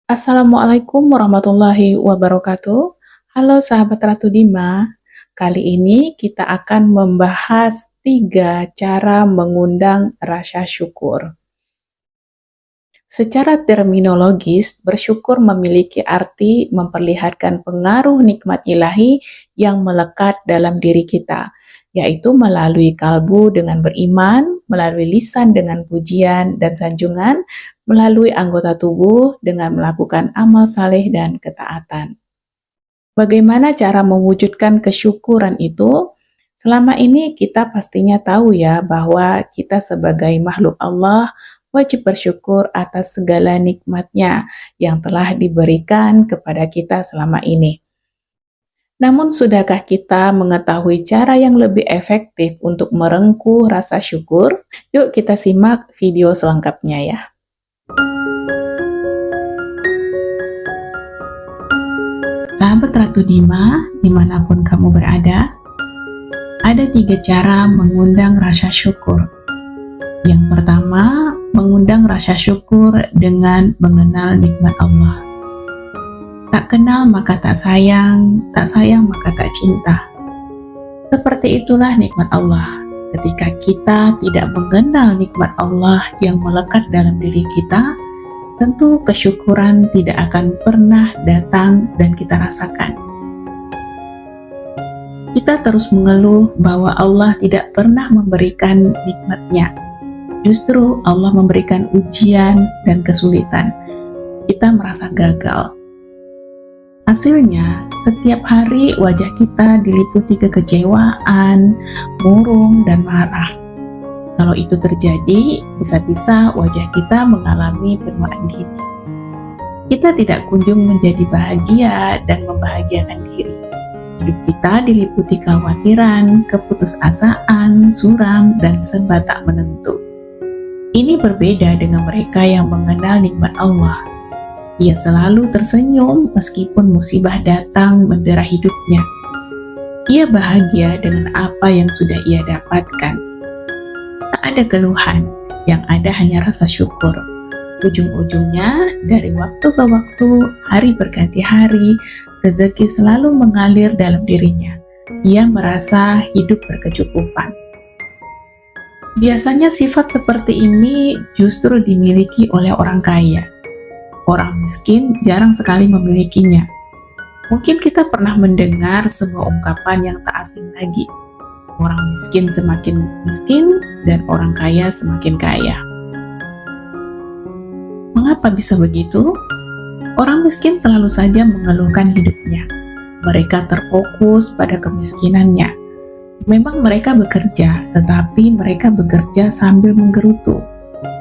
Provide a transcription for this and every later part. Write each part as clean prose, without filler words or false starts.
Assalamualaikum warahmatullahi wabarakatuh. Halo sahabat Ratu Dima, kali ini kita akan membahas 3 cara mengundang rasa syukur. Secara terminologis, bersyukur memiliki arti memperlihatkan pengaruh nikmat ilahi yang melekat dalam diri kita, yaitu melalui kalbu dengan beriman, melalui lisan dengan pujian dan sanjungan, melalui anggota tubuh dengan melakukan amal saleh dan ketaatan. Bagaimana cara mewujudkan kesyukuran itu? Selama ini kita pastinya tahu ya bahwa kita sebagai makhluk Allah wajib bersyukur atas segala nikmatnya yang telah diberikan kepada kita selama ini. Namun sudahkah kita mengetahui cara yang lebih efektif untuk merengkuh rasa syukur? Yuk kita simak video selengkapnya ya. Sahabat Ratu Dima, dimanapun kamu berada, ada 3 cara mengundang rasa syukur. Yang pertama, mengundang rasa syukur dengan mengenal nikmat Allah. Tak kenal maka tak sayang maka tak cinta. Seperti itulah nikmat Allah. Ketika kita tidak mengenal nikmat Allah yang melekat dalam diri kita, tentu kesyukuran tidak akan pernah datang dan kita rasakan. Kita terus mengeluh bahwa Allah tidak pernah memberikan nikmatnya. Justru Allah memberikan ujian dan kesulitan. Kita merasa gagal. Hasilnya, setiap hari wajah kita diliputi kekecewaan, murung, dan marah. Kalau itu terjadi, bisa-bisa wajah kita mengalami penuaan diri. Kita tidak kunjung menjadi bahagia dan membahagiakan diri. Hidup kita diliputi kekhawatiran, keputusasaan, suram, dan serba tak menentu. Ini berbeda dengan mereka yang mengenal nikmat Allah. Ia selalu tersenyum meskipun musibah datang mendera hidupnya. Ia bahagia dengan apa yang sudah ia dapatkan. Tak ada keluhan, yang ada hanya rasa syukur. Ujung-ujungnya, dari waktu ke waktu, hari berganti hari, rezeki selalu mengalir dalam dirinya. Ia merasa hidup berkecukupan. Biasanya sifat seperti ini justru dimiliki oleh orang kaya. Orang miskin jarang sekali memilikinya. Mungkin kita pernah mendengar sebuah ungkapan yang tak asing lagi. Orang miskin semakin miskin dan orang kaya semakin kaya. Mengapa bisa begitu? Orang miskin selalu saja mengeluhkan hidupnya. Mereka terfokus pada kemiskinannya. Memang mereka bekerja, tetapi mereka bekerja sambil menggerutu,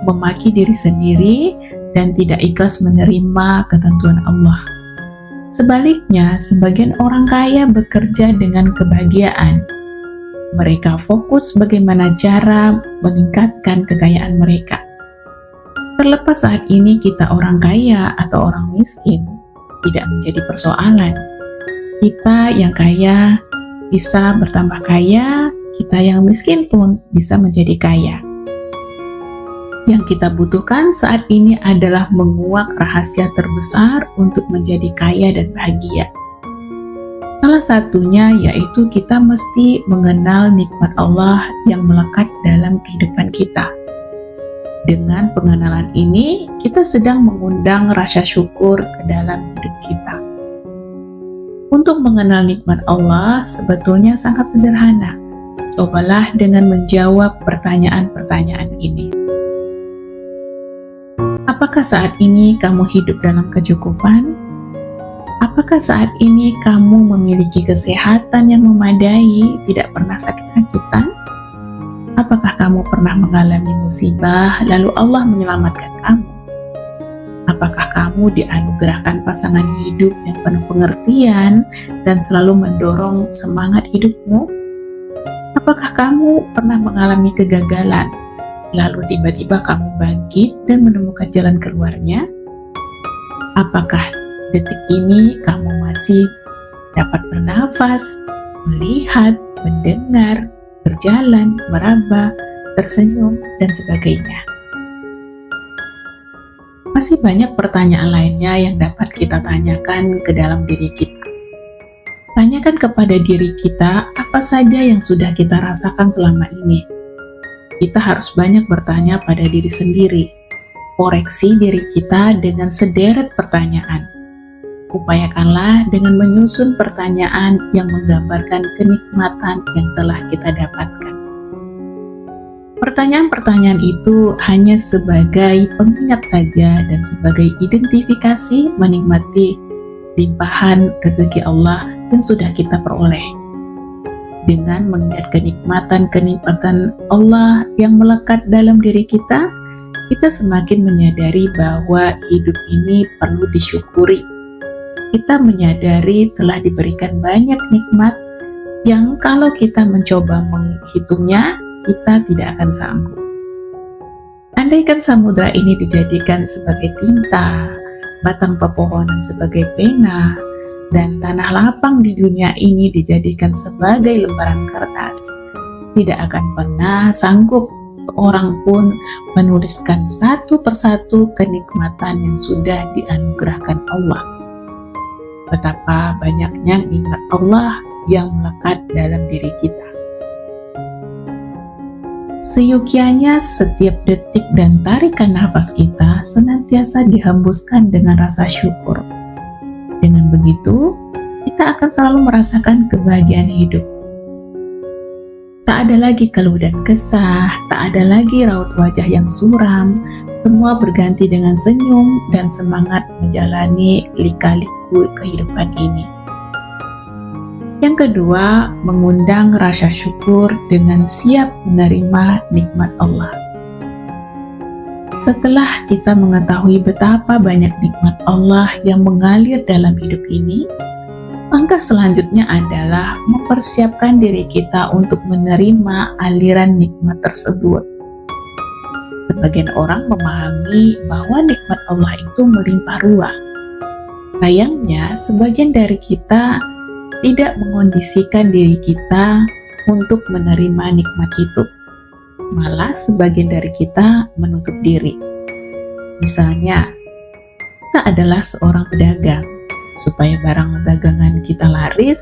memaki diri sendiri, dan tidak ikhlas menerima ketentuan Allah. Sebaliknya, sebagian orang kaya bekerja dengan kebahagiaan. Mereka fokus bagaimana cara meningkatkan kekayaan mereka. Terlepas saat ini kita orang kaya atau orang miskin, tidak menjadi persoalan. Kita yang kaya bisa bertambah kaya, kita yang miskin pun bisa menjadi kaya. Yang kita butuhkan saat ini adalah menguak rahasia terbesar untuk menjadi kaya dan bahagia. Salah satunya yaitu kita mesti mengenal nikmat Allah yang melekat dalam kehidupan kita. Dengan pengenalan ini, kita sedang mengundang rasa syukur ke dalam hidup kita. Untuk mengenal nikmat Allah sebetulnya sangat sederhana. Cobalah dengan menjawab pertanyaan-pertanyaan ini. Apakah saat ini kamu hidup dalam kecukupan? Apakah saat ini kamu memiliki kesehatan yang memadai, tidak pernah sakit-sakitan? Apakah kamu pernah mengalami musibah, lalu Allah menyelamatkan kamu? Apakah kamu dianugerahkan pasangan hidup yang penuh pengertian dan selalu mendorong semangat hidupmu? Apakah kamu pernah mengalami kegagalan, lalu tiba-tiba kamu bangkit dan menemukan jalan keluarnya? Apakah detik ini kamu masih dapat bernafas, melihat, mendengar, berjalan, meraba, tersenyum, dan sebagainya? Masih banyak pertanyaan lainnya yang dapat kita tanyakan ke dalam diri kita. Tanyakan kepada diri kita apa saja yang sudah kita rasakan selama ini. Kita harus banyak bertanya pada diri sendiri. Koreksi diri kita dengan sederet pertanyaan. Upayakanlah dengan menyusun pertanyaan yang menggambarkan kenikmatan yang telah kita dapatkan. Pertanyaan-pertanyaan itu hanya sebagai pengingat saja dan sebagai identifikasi menikmati limpahan rezeki Allah yang sudah kita peroleh. Dengan mengingat kenikmatan-kenikmatan Allah yang melekat dalam diri kita semakin menyadari bahwa hidup ini perlu disyukuri. Kita menyadari telah diberikan banyak nikmat yang kalau kita mencoba menghitungnya, kita tidak akan sanggup. Andaikan samudra ini dijadikan sebagai tinta, batang pepohonan sebagai pena, dan tanah lapang di dunia ini dijadikan sebagai lembaran kertas, tidak akan pernah sanggup seorang pun menuliskan satu persatu kenikmatan yang sudah dianugerahkan Allah. Betapa banyaknya nikmat Allah yang melekat dalam diri kita. Seyogianya setiap detik dan tarikan nafas kita senantiasa dihembuskan dengan rasa syukur. Dengan begitu, kita akan selalu merasakan kebahagiaan hidup. Tak ada lagi keluh dan kesah, tak ada lagi raut wajah yang suram, semua berganti dengan senyum dan semangat menjalani lika-liku kehidupan ini. Yang kedua, mengundang rasa syukur dengan siap menerima nikmat Allah. Setelah kita mengetahui betapa banyak nikmat Allah yang mengalir dalam hidup ini, langkah selanjutnya adalah mempersiapkan diri kita untuk menerima aliran nikmat tersebut. Sebagian orang memahami bahwa nikmat Allah itu melimpah ruah. Sayangnya, sebagian dari kita tidak mengondisikan diri kita untuk menerima nikmat itu. Malah sebagian dari kita menutup diri. Misalnya, kita adalah seorang pedagang. Supaya barang dagangan kita laris,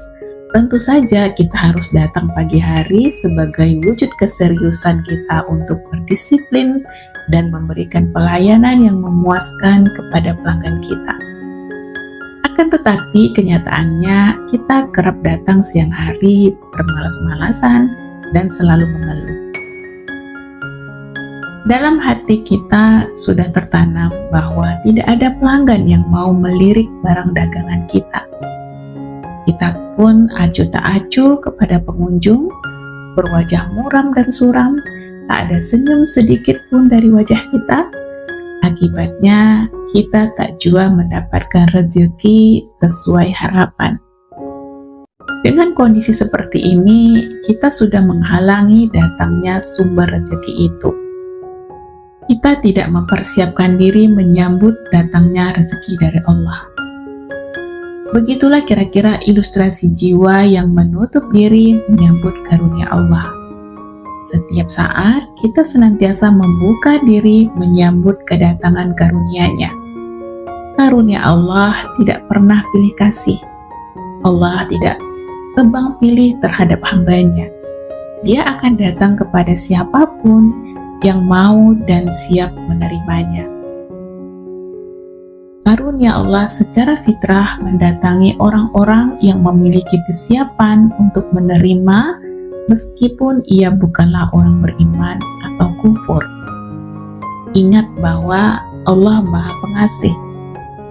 tentu saja kita harus datang pagi hari sebagai wujud keseriusan kita untuk berdisiplin dan memberikan pelayanan yang memuaskan kepada pelanggan kita. Akan tetapi kenyataannya kita kerap datang siang hari bermalas-malasan dan selalu mengeluh. Dalam hati kita sudah tertanam bahwa tidak ada pelanggan yang mau melirik barang dagangan kita. Kita pun acuh tak acuh kepada pengunjung, berwajah muram dan suram, tak ada senyum sedikit pun dari wajah kita. Akibatnya, kita tak jua mendapatkan rezeki sesuai harapan. Dengan kondisi seperti ini, kita sudah menghalangi datangnya sumber rezeki itu. Kita tidak mempersiapkan diri menyambut datangnya rezeki dari Allah. Begitulah kira-kira ilustrasi jiwa yang menutup diri menyambut karunia Allah. Setiap saat kita senantiasa membuka diri menyambut kedatangan karunia-Nya. Karunia Allah tidak pernah pilih kasih. Allah tidak tebang pilih terhadap hamba-Nya. Dia akan datang kepada siapapun yang mau dan siap menerimanya. Karunia Allah secara fitrah mendatangi orang-orang yang memiliki kesiapan untuk menerima meskipun ia bukanlah orang beriman atau kufur. Ingat bahwa Allah Maha Pengasih,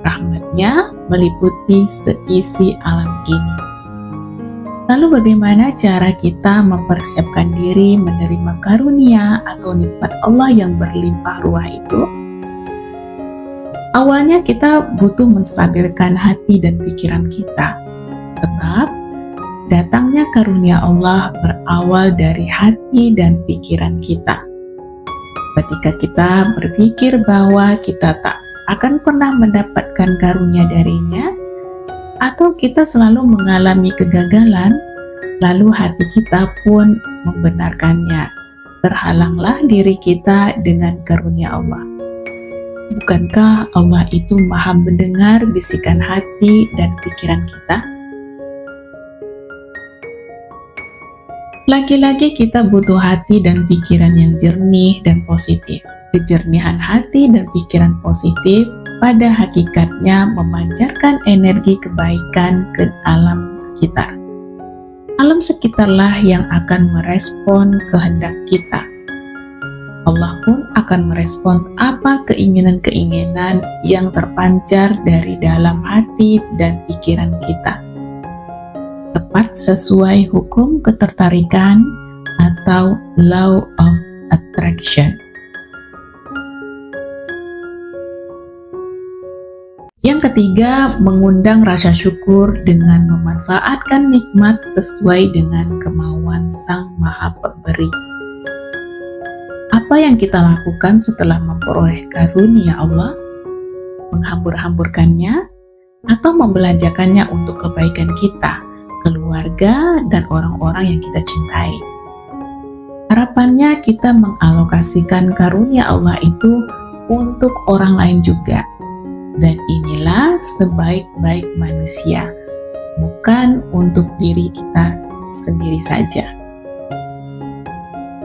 rahmat-Nya meliputi seisi alam ini. Lalu bagaimana cara kita mempersiapkan diri menerima karunia atau nikmat Allah yang berlimpah ruah itu? Awalnya kita butuh menstabilkan hati dan pikiran kita, sebab datangnya karunia Allah berawal dari hati dan pikiran kita. Ketika kita berpikir bahwa kita tak akan pernah mendapatkan karunia darinya, atau kita selalu mengalami kegagalan, lalu hati kita pun membenarkannya. Terhalanglah diri kita dengan karunia Allah. Bukankah Allah itu Maha mendengar bisikan hati dan pikiran kita? Lagi-lagi kita butuh hati dan pikiran yang jernih dan positif. Kejernihan hati dan pikiran positif pada hakikatnya memancarkan energi kebaikan ke alam sekitar. Alam sekitarlah yang akan merespon kehendak kita. Allah pun akan merespon apa keinginan-keinginan yang terpancar dari dalam hati dan pikiran kita. Tepat sesuai hukum ketertarikan atau law of attraction. Yang ketiga, mengundang rasa syukur dengan memanfaatkan nikmat sesuai dengan kemauan Sang Maha Pemberi. Apa yang kita lakukan setelah memperoleh karunia Allah? Menghambur-hamburkannya atau membelanjakannya untuk kebaikan kita, keluarga, dan orang-orang yang kita cintai? Harapannya kita mengalokasikan karunia Allah itu untuk orang lain juga. Dan inilah sebaik-baik manusia, bukan untuk diri kita sendiri saja.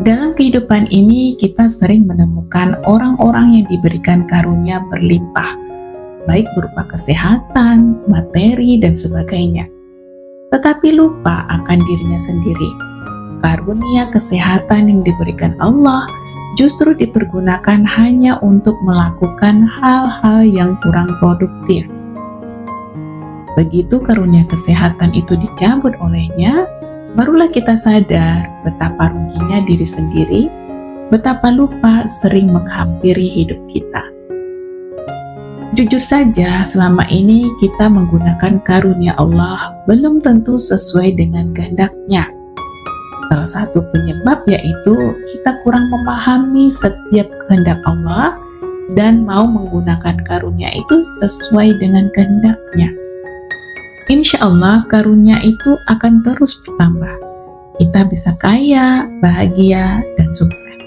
Dalam kehidupan ini kita sering menemukan orang-orang yang diberikan karunia berlimpah, baik berupa kesehatan, materi, dan sebagainya. Tetapi lupa akan dirinya sendiri. Karunia kesehatan yang diberikan Allah justru dipergunakan hanya untuk melakukan hal-hal yang kurang produktif. Begitu karunia kesehatan itu dicabut olehnya, barulah kita sadar betapa ruginya diri sendiri, betapa lupa sering menghampiri hidup kita. Jujur saja, selama ini kita menggunakan karunia Allah belum tentu sesuai dengan kehendak-Nya. Salah satu penyebab yaitu kita kurang memahami setiap kehendak Allah dan mau menggunakan karunia itu sesuai dengan kehendak-Nya. Insya Allah karunia itu akan terus bertambah. Kita bisa kaya, bahagia, dan sukses.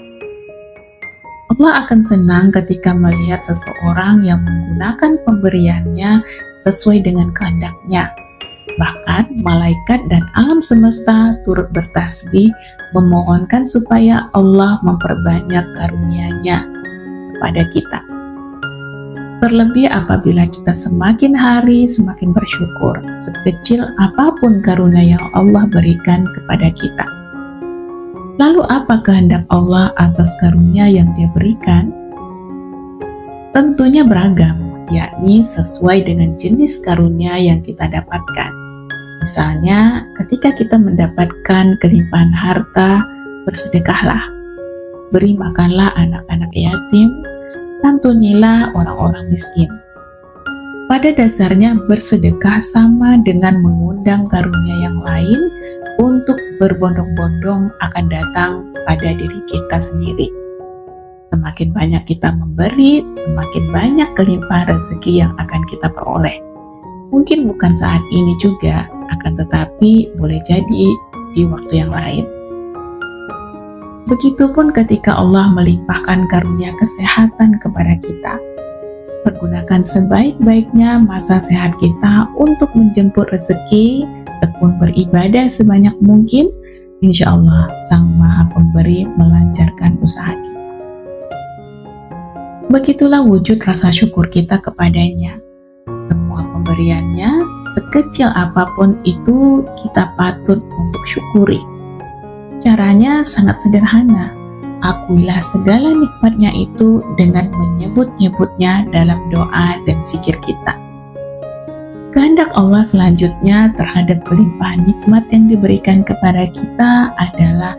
Allah akan senang ketika melihat seseorang yang menggunakan pemberiannya sesuai dengan kehendak-Nya. Bahkan malaikat dan alam semesta turut bertasbih memohonkan supaya Allah memperbanyak karunia-Nya kepada kita. Terlebih apabila kita semakin hari semakin bersyukur, sekecil apapun karunia yang Allah berikan kepada kita. Lalu apa kehendak Allah atas karunia yang Dia berikan? Tentunya beragam, yakni sesuai dengan jenis karunia yang kita dapatkan. Misalnya, ketika kita mendapatkan kelimpahan harta, bersedekahlah. Beri makanlah anak-anak yatim, santunilah orang-orang miskin. Pada dasarnya bersedekah sama dengan mengundang karunia yang lain untuk berbondong-bondong akan datang pada diri kita sendiri. Semakin banyak kita memberi, semakin banyak kelimpahan rezeki yang akan kita peroleh. Mungkin bukan saat ini juga, akan tetapi boleh jadi di waktu yang lain. Begitupun ketika Allah melimpahkan karunia kesehatan kepada kita. Pergunakan sebaik-baiknya masa sehat kita untuk menjemput rezeki, tekun beribadah sebanyak mungkin. Insya Allah Sang Maha Pemberi melancarkan usaha kita. Begitulah wujud rasa syukur kita kepadanya. Semua pemberiannya, sekecil apapun itu, kita patut untuk syukuri. Caranya sangat sederhana. Akuilah segala nikmatnya itu dengan menyebut-nyebutnya dalam doa dan zikir kita. Kehendak Allah selanjutnya terhadap kelimpahan nikmat yang diberikan kepada kita adalah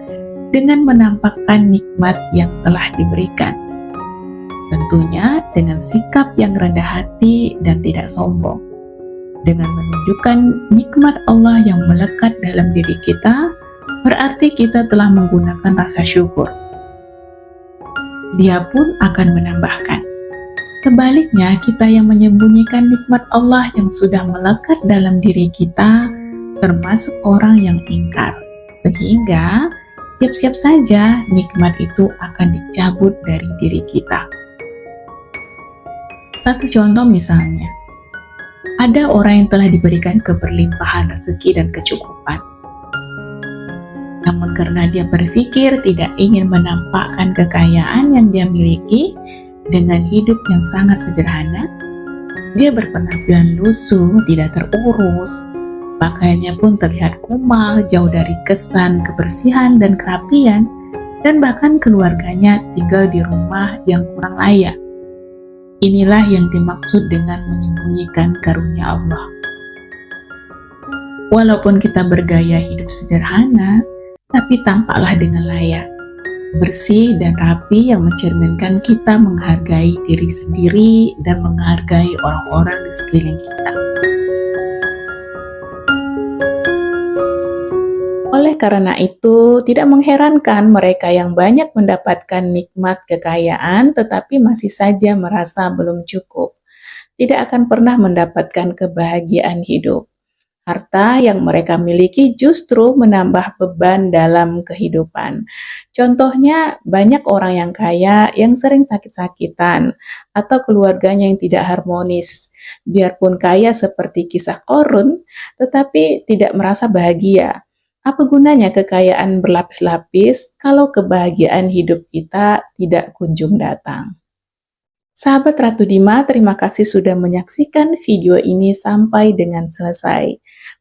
dengan menampakkan nikmat yang telah diberikan. Tentunya dengan sikap yang rendah hati dan tidak sombong. Dengan menunjukkan nikmat Allah yang melekat dalam diri kita, berarti kita telah menggunakan rasa syukur. Dia pun akan menambahkan. Sebaliknya, kita yang menyembunyikan nikmat Allah yang sudah melekat dalam diri kita, termasuk orang yang ingkar. Sehingga, siap-siap saja nikmat itu akan dicabut dari diri kita. Satu contoh misalnya, ada orang yang telah diberikan keberlimpahan rezeki dan kecukupan. Namun karena dia berpikir tidak ingin menampakkan kekayaan yang dia miliki dengan hidup yang sangat sederhana, dia berpenampilan lusuh, tidak terurus, pakaiannya pun terlihat kumal, jauh dari kesan kebersihan dan kerapian, dan bahkan keluarganya tinggal di rumah yang kurang layak. Inilah yang dimaksud dengan menyembunyikan karunia Allah. Walaupun kita bergaya hidup sederhana, tapi tampaklah dengan layak, bersih dan rapi yang mencerminkan kita menghargai diri sendiri dan menghargai orang-orang di sekeliling kita. Oleh karena itu, tidak mengherankan mereka yang banyak mendapatkan nikmat kekayaan tetapi masih saja merasa belum cukup, tidak akan pernah mendapatkan kebahagiaan hidup. Harta yang mereka miliki justru menambah beban dalam kehidupan. Contohnya, banyak orang yang kaya yang sering sakit-sakitan atau keluarganya yang tidak harmonis. Biarpun kaya seperti kisah Qorun, tetapi tidak merasa bahagia. Apa gunanya kekayaan berlapis-lapis kalau kebahagiaan hidup kita tidak kunjung datang? Sahabat Ratu Dima, terima kasih sudah menyaksikan video ini sampai dengan selesai.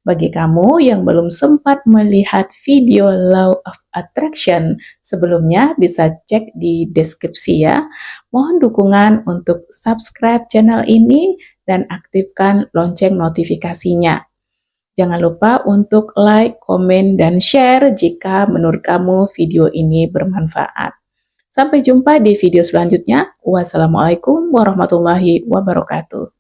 Bagi kamu yang belum sempat melihat video Law of Attraction sebelumnya, bisa cek di deskripsi ya. Mohon dukungan untuk subscribe channel ini dan aktifkan lonceng notifikasinya. Jangan lupa untuk like, komen, dan share jika menurut kamu video ini bermanfaat. Sampai jumpa di video selanjutnya. Wassalamualaikum warahmatullahi wabarakatuh.